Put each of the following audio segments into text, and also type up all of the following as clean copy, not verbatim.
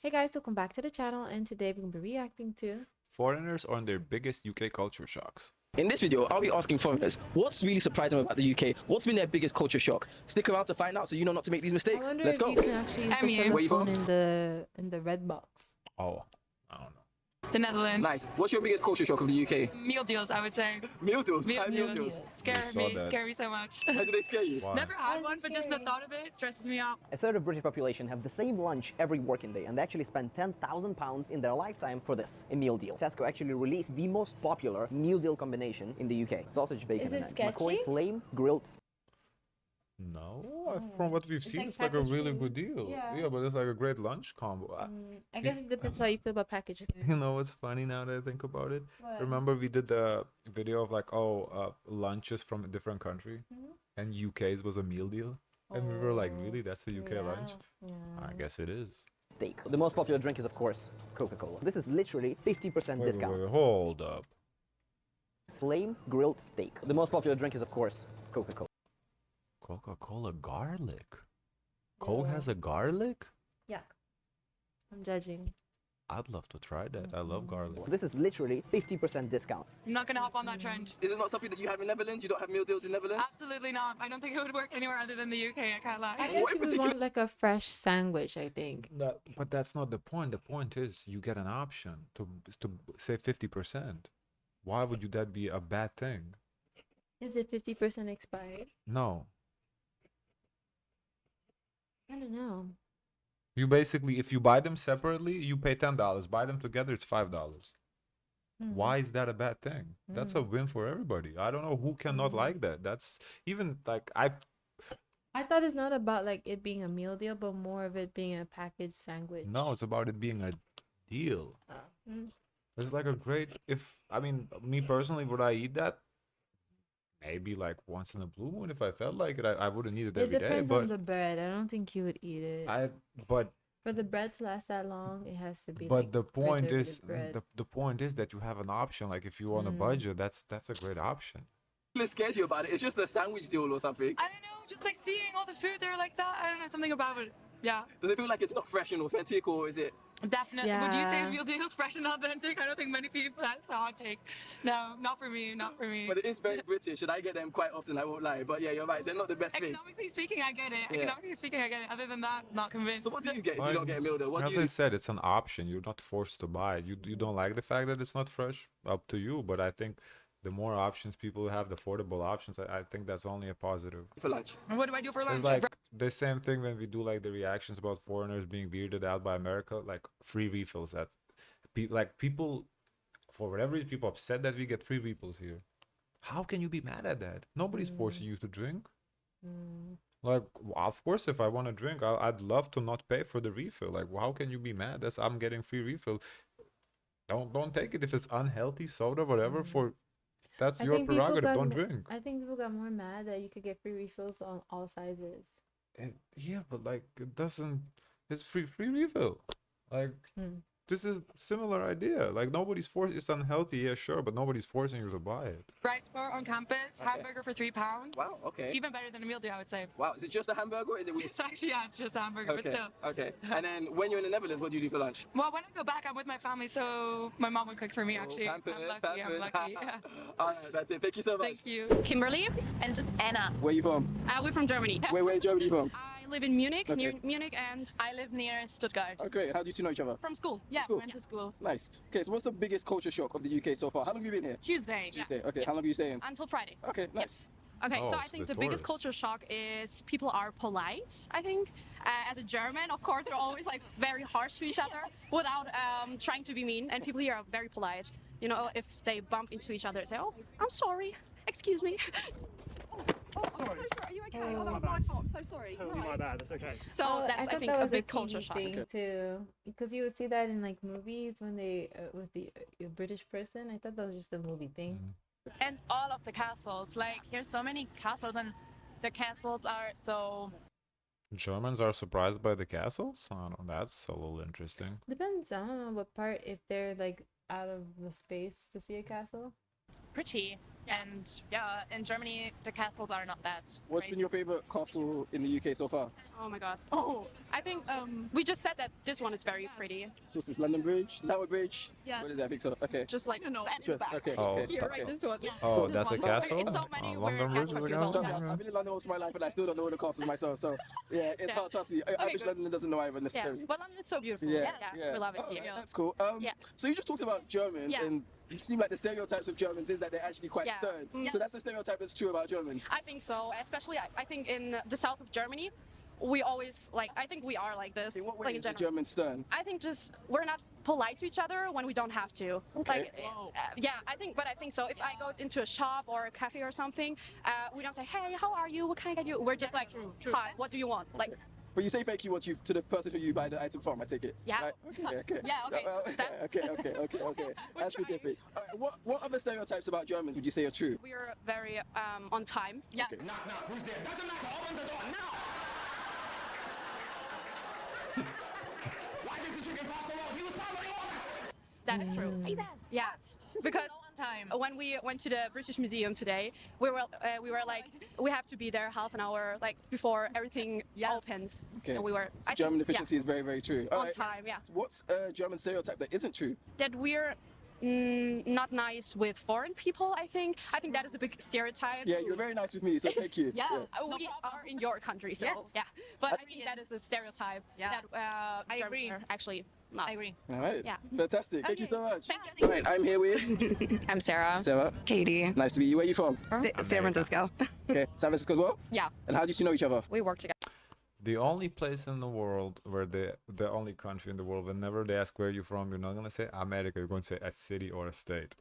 Hey guys, welcome back to the channel, and today we're going to be reacting to Foreigners on their biggest UK culture shocks. In this video, I'll be asking foreigners what's really surprised them about the UK. What's been their biggest culture shock? Stick around to find out so you know not to make these I mistakes. wonder Let's if go. you can actually use the Where you phone from? in the red box. Oh, I don't know. The Netherlands. Nice. What's your biggest culture shock of the UK? Meal deals, I would say. Meal deals. Meal, Meal deals. Scare me so much. How do they scare you? Why? Never had Why one, is it but just the scary? thought of it stresses me out. A third of British population have the same lunch every working day, and they actually spend £10,000 in their lifetime for this, a meal deal. Tesco actually released the most popular meal deal combination in the UK. Sausage, bacon, Is it and egg. sketchy? McCoy's Flame Grilled No, from what we've seen, like it's like a packaged really good foods. deal. Yeah. Yeah, but it's like a great lunch combo. I guess it depends how you feel about packaged foods. You know what's funny now that I think about it? What? Remember we did the video of like, lunches from a different country, and UK's was a meal deal, and we were like, really, that's a UK lunch? Yeah. I guess it is. steak. The most popular drink is, of course, Coca-Cola. This is literally 50% discount. Wait, hold up. Flame Grilled Steak. The most popular drink is, of course, Coca-Cola. Coca-Cola Garlic. Coke has a garlic? Yuck. I'm judging. I'd love to try that. I love garlic. This is literally 50% discount. I'm not gonna hop on that trend. Is it not something that you have in Netherlands? You don't have meal deals in Netherlands? Absolutely not. I don't think it would work anywhere other than the UK, I can't lie. I What guess in you would particular- want like a fresh sandwich, I think. But that's not the point. The point is you get an option to say 50%. Why would that be a bad thing? Is it 50% expired? No. I don't know. You basically, if you buy them separately, you pay $10. Buy them together, it's $5. Why is that a bad thing? That's a win for everybody. I don't know who cannot like that. That's even like I thought it's not about like it being a meal deal, but more of it being a packaged sandwich. no, it's about it being a deal. It's like a great, me personally, would I eat that? Maybe like once in a blue moon if I felt like it. I wouldn't eat it It every day, depends on but the bread. I don't think you would eat it. but For the bread to last that long, it has to be but like the point is preservative bread. the point is that you have an option. Like if you're on a budget, that's a great option. What scares you about it? It's just a sandwich deal or something. I don't know, just like seeing all the food there like that, I don't know, something about it. Yeah, Does it feel like it's not fresh and authentic, or is it? definitely. Would you say Yeah. meal deals fresh and authentic? I don't think many people, that's a hot take. No, not for me, not for me. But it is very British, and I get them quite often. I won't lie. But yeah, you're right. They're not the best thing. Economically speaking, I get it. Yeah. Economically speaking, I get it. Other than that, not convinced. So what do you get if you don't get a meal deal? What As do I you? said, it's an option. You're not forced to buy it. You don't like the fact that it's not fresh, up to you. But I think the more options people have, the affordable options, I think that's only a positive. For lunch. And what do I do for lunch? It's like the same thing when we do like the reactions about foreigners being weirded out by America, like free refills. That people, for whatever reason, people upset that we get free refills here. How can you be mad at that? Nobody's forcing you to drink. Like, of course, if I want to drink, I'd love to not pay for the refill. Like, how can you be mad that I'm getting free refill? Don't take it if it's unhealthy soda, whatever. That's I your think people prerogative. got Don't ma- drink. I think people got more mad that you could get free refills on all sizes. Yeah, but like it doesn't. It's free refill. Like this is similar idea. Like nobody's forced. It's unhealthy, yeah, sure, but nobody's forcing you to buy it. Rice bar on campus, hamburger for £3. Wow, okay. Even better than a meal deal, I would say. Wow, is it just a hamburger or is it with? It's actually, yeah, it's just hamburger, but Okay. still. Okay. And then when you're in the Netherlands, what do you do for lunch? Well, when I go back, I'm with my family, so my mom would cook for me, actually. Pampered, I'm lucky, I'm lucky. Yeah. All right, that's it. Thank you so much. Thank you. Kimberly and Anna. Where you from? We're from Germany. Where in Germany you from? I live in Munich, Okay. near Munich, and I live near Stuttgart. Oh, great. How do you two know each other? from school. Yeah, School. went to school. Nice. Okay, so what's the biggest culture shock of the UK so far? How long have you been here? Tuesday. Tuesday. Okay, how long are you staying? Until Friday. Okay, nice. Okay, Oh, so I so think the the biggest tourists. culture shock is people are polite, I think. As a German, of course, we're always like very harsh to each other without trying to be mean. And people here are very polite. You know, if they bump into each other, say, oh, I'm sorry, excuse me. Oh, I'm so sorry. Are you okay? Oh, that was my fault. I'm so sorry. Totally my bad. That's okay. So Oh, that's, I thought think, that a was big TV culture shock. thing too, because you would see that in like movies when they with the British person. I thought that was just a movie thing. And all of the castles. Like, here's so many castles, and the castles are so. Germans are surprised by the castles. I don't know. That's a little interesting. Depends. I don't know what part. If they're like out of the space to see a castle. Pretty. And yeah, in Germany, the castles are not that. What's great. been your favorite castle in the UK so far? Oh my god. Oh, I think we just said that this one is very pretty. So what's this, London Bridge, Tower Bridge? Yeah. What is that? I think so. Okay. Just like the end Sure. and back. Okay. Oh, Okay. Here, okay. right, this one. Oh, This that's a one. castle? It's so many Oh, we're London Bridge is a confused all the Trust me, time. I've been in London most of my life and I still don't know the castles myself. So yeah, it's hard. Trust me. Average good. Londoner doesn't know either Yeah, necessarily. but London is so beautiful. Yeah, We love it Oh, here. That's cool. Yeah. So you just talked about Germans, Yeah. and it seems like the stereotypes of Germans is that they're actually quite Yeah. stern. Yeah. So that's the stereotype that's true about Germans. I think so, especially I think in the south of Germany, we always I think we are like this. In what like ways in is the general. German stern? I think just we're not polite to each other when we don't have to. Okay. Yeah, I think so. If I go into a shop or a cafe or something, we don't say, hey, how are you? What can I get you? We're just like, hi, what do you want? Like, But you say thank you to the person who you buy the item from, I take it. Yeah. Right? Okay. Yeah, okay. That's- Okay. That's the difference. What other stereotypes about Germans would you say are true? we're very on time. Yes. Okay. Who's there? Doesn't matter. Open the door now. Why did the chicken cross the road? He was following orders. That is true. Say that. Yes. Because So on time. when we went to the British Museum today, we were like, we have to be there half an hour before everything opens. Okay. And we were. So I German think, efficiency is very, very true. Yeah, All on right. time. Yeah. What's a German stereotype that isn't true? That we're not nice with foreign people. I think that is a big stereotype. Yeah, you're very nice with me, so thank you. Yeah, we are in your country, so Yes. yeah. But I think that is a stereotype that I Germans agree. are actually not. I agree. All right. Yeah. Fantastic. Thank you so much. Thank you. All right, I'm here with I'm Sarah. Sarah. Katie. Nice to meet you. Where are you from? San Francisco. Okay, San Francisco as well? Yeah. And how did you know each other? We work together. The only place in the world where the only country in the world, whenever they ask where you're from, you're not gonna say America. You're going to say a city or a state.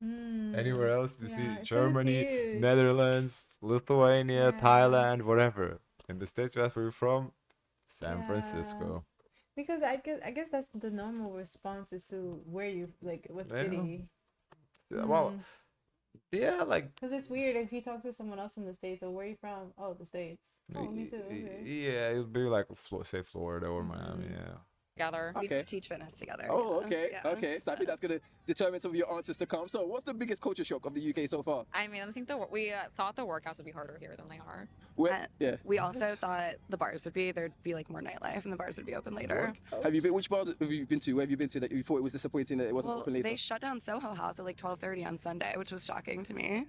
Anywhere else, you Yeah, see 'cause it's Germany, huge. Netherlands, Lithuania, Yeah. Thailand, whatever. In the states, where you're from, San Yeah. Francisco. Because I guess that's the normal response is to where you what Yeah. city. Well, yeah, like Because it's weird if you talk to someone else from the States, or where are you from? Oh, the States. Oh, me too. Okay. yeah, it'd be like say Florida or Miami. Yeah. Together. Okay. We teach fitness together. Oh, okay. Yeah. Okay. So I think that's going to determine some of your answers to come. So what's the biggest culture shock of the UK so far? I mean, I think we thought the workouts would be harder here than they are. Where, yeah. We also thought the bars would be, there'd be like more nightlife and the bars would be open later. Have you been, which bars have you been to? Where have you been to that you thought it was disappointing that it wasn't Well, open later? they shut down Soho House at like 12:30 on Sunday, which was shocking to me.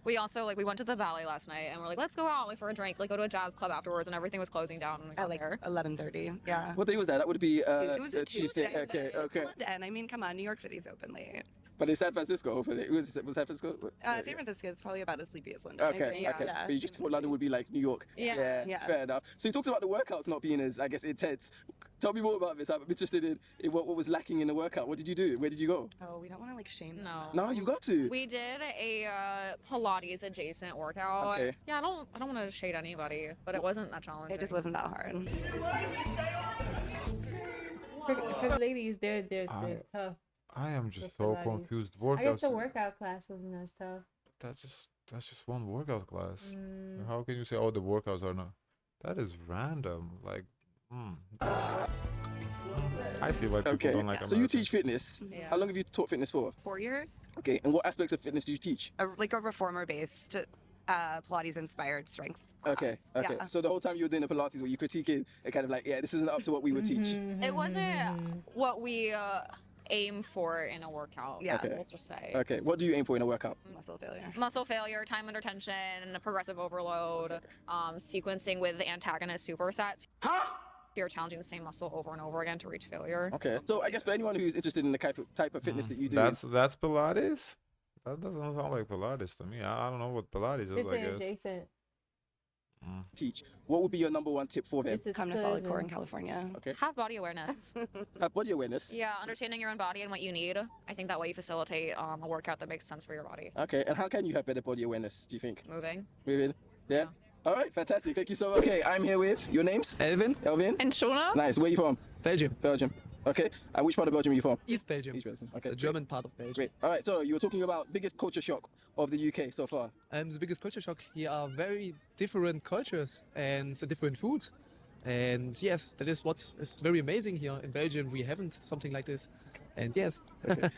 We also we went to the ballet last night and we're like, let's go out for a drink, go to a jazz club afterwards, and everything was closing down when we got At like there. 11:30. Yeah. What day was that? That would be It was a Tuesday. Tuesday. Okay, It's okay. London. I mean, come on, New York City's open late. But in San Francisco, open. Was San Francisco? San Francisco is probably about as sleepy as London. I Okay, think. okay. Yeah. But you just thought London would be like New York. Yeah. Yeah. Fair enough. So you talked about the workouts not being as, I guess, intense. Tell me more about this. I'm interested in what was lacking in the workout. What did you do? Where did you go? Oh, we don't want to like shame them. No. No, you got to. We did a Pilates adjacent workout. Okay. Yeah, I don't want to shade anybody, but it wasn't that challenging. It just wasn't that hard. For the ladies, they're tough. I am just With so Pilates. confused. I Workouts. guess the workout class wasn't as tough. That's just one workout class. Mm. How can you say, oh, the workouts are not? That is random. Like, I see why people Okay. don't like So you America. teach fitness. Yeah. How long have you taught fitness for? 4 years. Okay. And what aspects of fitness do you teach? Like a reformer-based, Pilates-inspired strength class. Okay. Okay. Yeah. So the whole time you were doing the Pilates, were you critiquing and kind of like, yeah, this isn't up to what we would teach? It wasn't what we aim for in a workout. Yeah. Okay. Let's just say. Okay. What do you aim for in a workout? Muscle failure. Muscle failure, time under tension, progressive overload, sequencing with the antagonist supersets. You're challenging the same muscle over and over again to reach failure. Okay. So I guess for anyone who's interested in the type of fitness that you do, That's Pilates. That doesn't sound like Pilates to me. I don't know what Pilates is. It's I guess. adjacent. teach, what would be your number one tip for them? It's its Come to Solid Core in cousin. California. Okay. Have body awareness. Have body awareness. Yeah, understanding your own body and what you need. I think that way you facilitate a workout that makes sense for your body. Okay. And how can you have better body awareness, do you think? Moving. Moving? Yeah? All right. Fantastic. Thank you so much. Okay. I'm here with your names? Elvin, Elvin? And Shona? Nice. Where are you from? Belgium. Belgium. Okay. And which part of Belgium are you from? East Belgium. East Belgium. It's Okay. the German part of Belgium. Great. All right. So you were talking about biggest culture shock of the UK so far. The biggest culture shock here are very different cultures and the different foods. And yes, that is what is very amazing here in Belgium. We haven't something like this. And yes,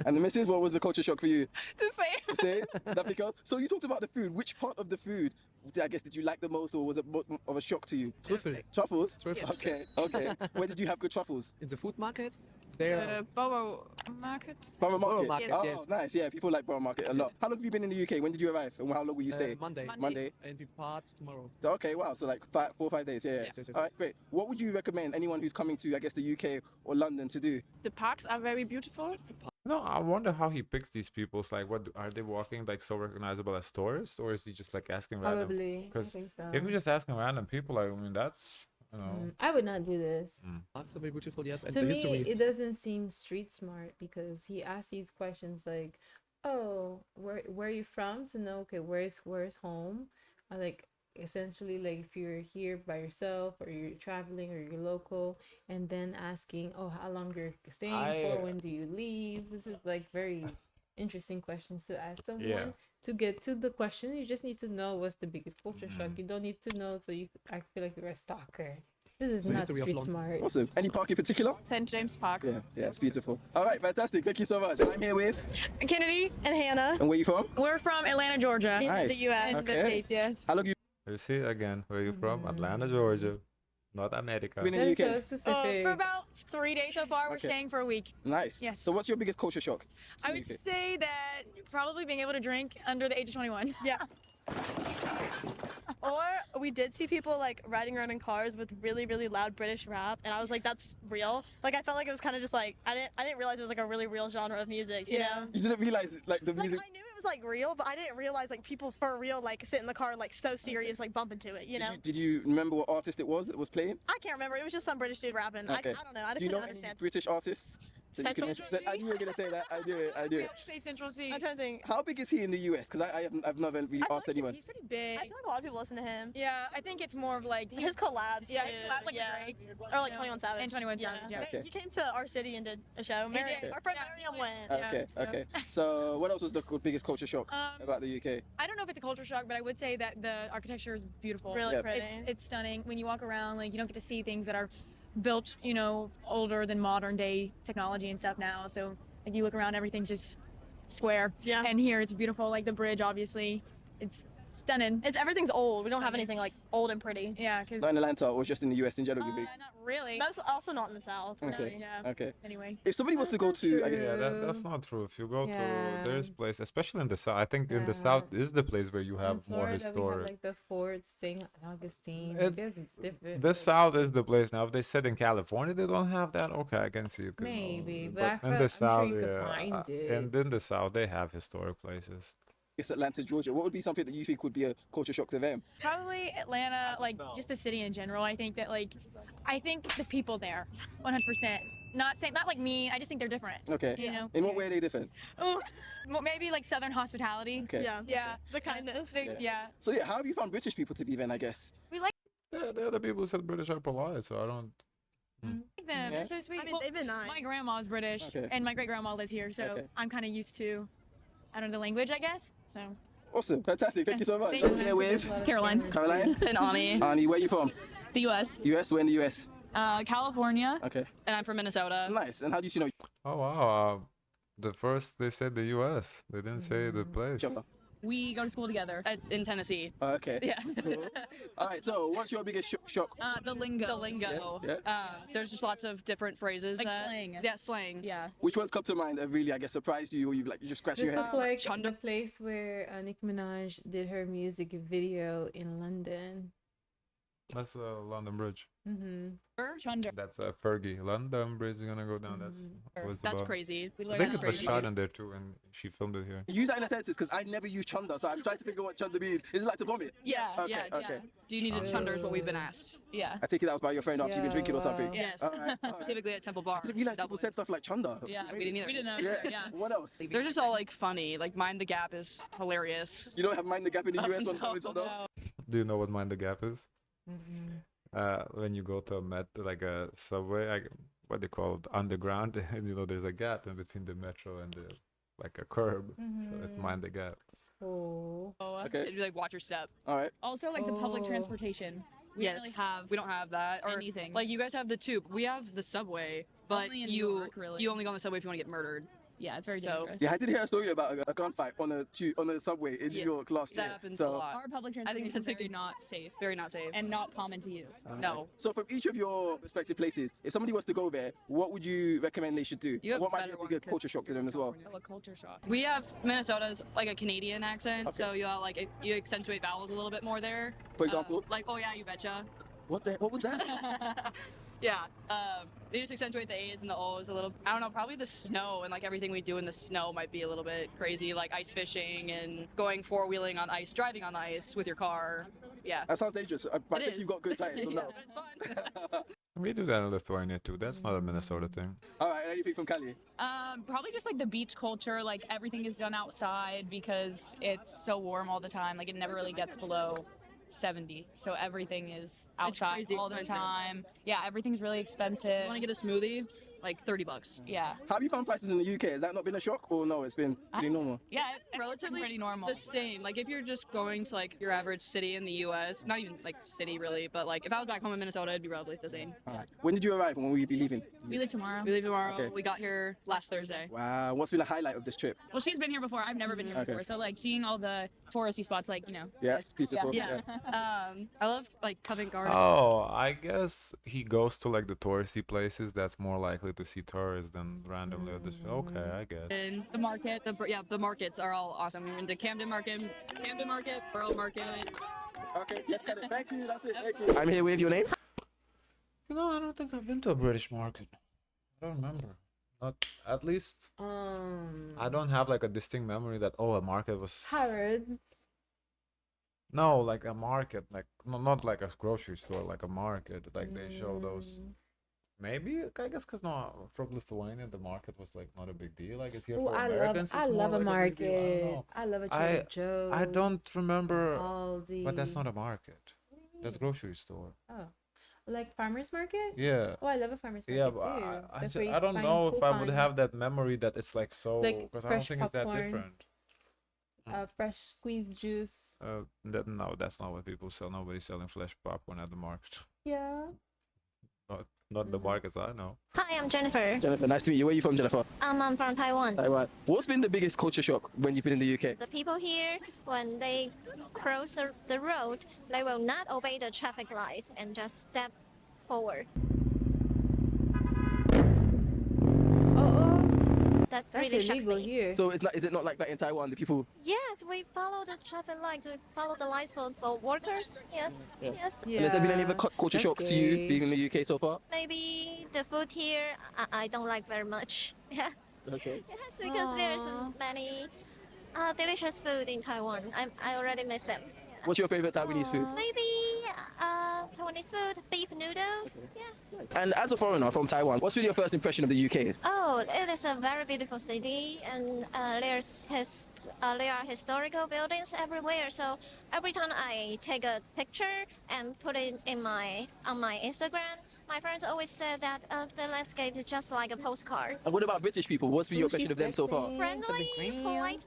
And the missus, what was the culture shock for you? The same. Say nothing else. So you talked about the food. Which part of the food, I guess, did you like the most, or was it more of a shock to you? truthful. Truffles. Truffles. Okay. Okay. Where did you have good truffles? In the food market, there. Borough Market. Borough Market. Market, Oh, yes. nice. Yeah, people like Borough Market a lot. How long have you been in the UK? When did you arrive? And how long will you stay? Monday. Monday. And we part tomorrow. Okay, wow. So like 4 or 5 days. Yeah. Yes, yes, yes, All right, yes. great. What would you recommend anyone who's coming to, I guess, the UK or London to do? The parks are very beautiful. No, I wonder how he picks these people. It's like, what are they walking like so recognizable as tourists, or is he just like asking random? Probably. I Because think so. if you're just asking random people, like, I mean, that's I would not do this. Parks are very beautiful, yes. And To the me, history. it doesn't seem street smart because he asks these questions like, "Oh, where are you from?" To know, okay, where's home? Or like essentially like if you're here by yourself or you're traveling or you're local, and then asking, "Oh, how long you're staying for? When do you leave?" This is like very interesting questions to ask someone. Yeah. To get to the question, you just need to know what's the biggest culture shock. You don't need to know, so I feel like you're a stalker. This is The not history of street London. smart. Awesome. Any park in particular? St. James Park. Yeah, it's beautiful. All right, fantastic. Thank you so much. I'm here with. Kennedy. And Hannah. And where you from? We're from Atlanta, Georgia. Nice. The US. In the Okay. States, yes. How long you You see again, where you from? Atlanta, Georgia, not America. been in That the is so UK? specific. For about 3 days so far. We're Okay. staying for a week. Nice. Yes. So what's your biggest culture shock? to I the would UK? say that probably being able to drink under the age of 21. Yeah. Or we did see people like riding around in cars with really, really loud British rap, and I was like, that's real. Like I felt like it was kind of just like I didn't realize it was like a really real genre of music, you know? You didn't realize like the Like music. I knew it was like real, but I didn't realize like people for real like sit in the car like so serious like bumping to it, you know? Did you remember what artist it was that was playing? I can't remember. It was just some British dude rapping. Okay. I don't know. I just Do you know couldn't any understand. British artists? that you can- Central that- I knew you were gonna say that. I knew it. I knew it. Say Central C. I'm trying to think. How big is he in the US? Because I've never really I feel asked like anyone. He's pretty big. I feel like a lot of people listen to him. Yeah, I think it's more of like His collabs. Yeah, too. his collab like yeah. Drake. Or like you know, 21 Savage. And 21 Savage, yeah. Okay. He came to our city and did a show. He Mary, did. our friend Yeah, Miriam he went. went. Okay. Yeah. Okay. So what else was the biggest culture shock about the UK? I don't know if it's a culture shock, but I would say that the architecture is beautiful. Really Yeah. pretty. It's stunning. When you walk around, like you don't get to see things that are built, you know, older than modern day technology and stuff now. So like you look around, everything's just square. Yeah. And here it's beautiful. Like the bridge, obviously, it's stunning. Everything's old. We don't have Stunning. anything like old and pretty. Yeah, because Not in Atlanta or just in the US in general? you think? not really. Most also not in the South. Okay. Yeah. Okay. Anyway. If somebody wants to go to, I guess, Yeah, that's not true. If you go Yeah. to there's place, especially in the south, I think in the Yeah. south is the place where you In have more Florida, we have historic. like the Fort St. Augustine. It's- This is different. The south is the place. Now, if they said in California they don't have that, okay, I can see it. 'Cause, Maybe, but I in felt- the I'm sure south, you could yeah, find it. and in the south they have historic places. it's Atlanta, Georgia. What would be something that you think would be a culture shock to them? Probably Atlanta, like just the city in general. I think that I think the people there, 100%. Not like me. I just think they're different. Okay. You know. In what way are they different? Oh, maybe like Southern hospitality. Okay. Yeah. Yeah. The kindness. Yeah. So yeah, how have you found British people to be then? I guess. We like Yeah, the other people said British are polite, so I don't. them. Yeah. They're so sweet. I mean, Well, they've been nice. my grandma's British, Okay. and my great grandma lives here, so Okay. I'm kind of used to, I don't know, the language, I guess. So. Awesome, fantastic. Thank you so much. Thank I'm you. here with Caroline. Caroline. And Ani. Ani, where you from? The US. US? Where in the US? California. Okay. And I'm from Minnesota. Nice. And how do you know? Oh wow, the first they said the U.S. They didn't say the place. Jumper. We go to school together in Tennessee. Okay. Yeah. Cool. All right. So, what's your biggest shock? The lingo. The lingo. Yeah, There's just lots of different phrases. Like that, slang. Yeah, slang. Yeah. Which ones come to mind that really, I guess, surprised you, or you just scratched This your look head? like Chunder. the place where Nicki Minaj did her music video in London. That's London Bridge. Mm-hmm. Chunder. That's Fergie. London Bridge is gonna go down. That's what it's That's about. crazy. We I learned think that it was crazy. shot in there too, and she filmed it here. Use that in a sentence because I never use chunder, so I'm trying to figure out what chunder means. Is it like to vomit? Yeah. Okay, yeah. okay. Do you need a chunder? Is what we've been asked. Yeah. I take it that was by your friend after you've been drinking or something. wow. Yes. All right, all right. Specifically at Temple Bar. I didn't realize people Dublin. said stuff like chunder. Yeah, we didn't either. We didn't know. Yeah. Yeah. What else? They're just all like funny. Like Mind the Gap is hilarious. You don't have mind the gap in the US one, No, chunder? no. Do you know what Mind the Gap is? Mm-hmm. When you go to like a subway, what they call it, underground, and there's a gap in between the metro and like a curb, so it's Mind the Gap. Oh. Okay. It'd be like watch your step. All right. Also, like the public Oh. transportation. We don't really have we don't have that. Or anything. like you guys have the tube. We have the subway, but Only in you New York, really. you only go on the subway if you want to get murdered. Yeah, it's very So- dangerous. Yeah, I did hear a story about a gunfight on the subway in New Yeah, York last That year. happens a So, lot. Our public I think transportation that's is very like not safe very not safe. and not common to use. No. so from each of your respective places, if somebody was to go there, what would you recommend they should do? You have What might be better a bigger one, culture 'cause shock to them as well? Oh, a culture shock. We have Minnesota's like a Canadian accent, Okay. so you accentuate vowels a little bit more there. For example? Like oh yeah, you betcha. What was that? Yeah. They just accentuate the A's and the O's a little. I don't know. Probably the snow and like everything we do in the snow might be a little bit crazy, like ice fishing and going four-wheeling on ice, driving on ice with your car. Yeah. That sounds dangerous. But I It think is. you've got good tires. So Yeah, no. but it's fun. We do that in Lithuania too. That's not a Minnesota thing. All right, anything from Cali? Probably just like the beach culture. Like everything is done outside because it's so warm all the time. Like it never really gets below 70, so everything is outside crazy all the expensive. time. Yeah, everything's really expensive. You want to get a smoothie? Like $30. Yeah. How have you found prices in the UK? Has that not been a shock, or no? It's been pretty normal. Yeah, it's Relatively pretty normal. The same. Like if you're just going to like your average city in the U.S., not even like city really, but like if I was back home in Minnesota, it'd be probably the same. All right. When did you arrive? And when will you be leaving? We leave tomorrow. We leave tomorrow. Okay. We got here last Thursday. Wow. What's been the highlight of this trip? Well, she's been here before. I've never been here Okay. before. So like seeing all the touristy spots, like Yeah, it's- it's beautiful. Yeah. I love like Covent Garden. Oh, I guess he goes to like the touristy places. That's more likely to see tourists than randomly at this. Okay, I guess. And the market. the markets are all awesome. We went to Camden Market, Borough Market. Okay, yes, got it. Thank you. That's it. Thank you. I'm here with your name. You know, I don't think I've been to a British market. I don't remember. Not at least. I don't have like a distinct memory that a market was. Harrods. No, like a market, like not like a grocery store, like a market. Like they show those. Maybe I guess because no, from Lithuania the market was like not a big deal. I guess here Oh, for Americans I it's more love a like big deal. I don't market. know. I love a Trader Joe's. I don't remember, Aldi. but that's not a market. That's a grocery store. Oh, like farmers market. Yeah. Oh, I love a farmers market Yeah, too. but That's where you I don't find know if cool I would finds. have that memory that it's like so Like because I don't fresh think it's that popcorn. different. Fresh squeezed juice. No, that's not what people sell. Nobody's selling fresh popcorn at the market. Yeah. Not the markets I know. Hi, I'm Jennifer. Jennifer, nice to meet you. Where are you from, Jennifer? I'm from Taiwan. Taiwan. What's been the biggest culture shock when you've been in the UK? The people here, when they cross the road, they will not obey the traffic lights and just step forward. That That's really shocks illegal me. here. So is it not like that in Taiwan? The people. Yes, we follow the traffic lights. We follow the lights for workers. Yes, yes. And has there been any other culture that's shocks to you great. being in the UK so far? Maybe the food here, I don't like very much. Yeah. Okay. Yes, because there's many delicious food in Taiwan. I already missed them. What's your favorite Taiwanese food? Maybe Taiwanese food, beef noodles. Yes. And as a foreigner from Taiwan, what's been your first impression of the UK? Oh, it is a very beautiful city, and there are historical buildings everywhere. So every time I take a picture and put it on my Instagram, my friends always say that the landscape is just like a postcard. And what about British people? What's been your impression of them so far? Friendly, polite,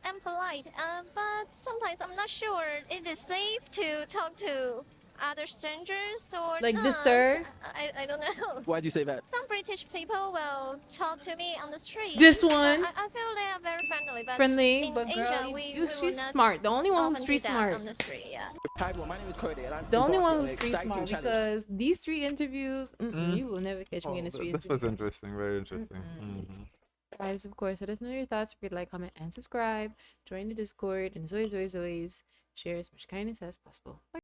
and polite. But sometimes I'm not sure it is safe to talk to other strangers or Like not. this, sir? I don't know. Why do you say that? Some British people will talk to me on the street. This But one? I feel they are very friendly. But Friendly, in but Asia, girl, we she's will not smart. The only one who's often street do that smart. on the street. Yeah. Hi everyone, my name is Cody and I'm The only embarking one on who's an street exciting smart challenge. because these street interviews, you will never catch me in a street This interview. was interesting, very interesting. Guys, of course, let us know your thoughts. Forget to like, comment, and subscribe. Join the Discord, and as always, share as much kindness as possible. Bye.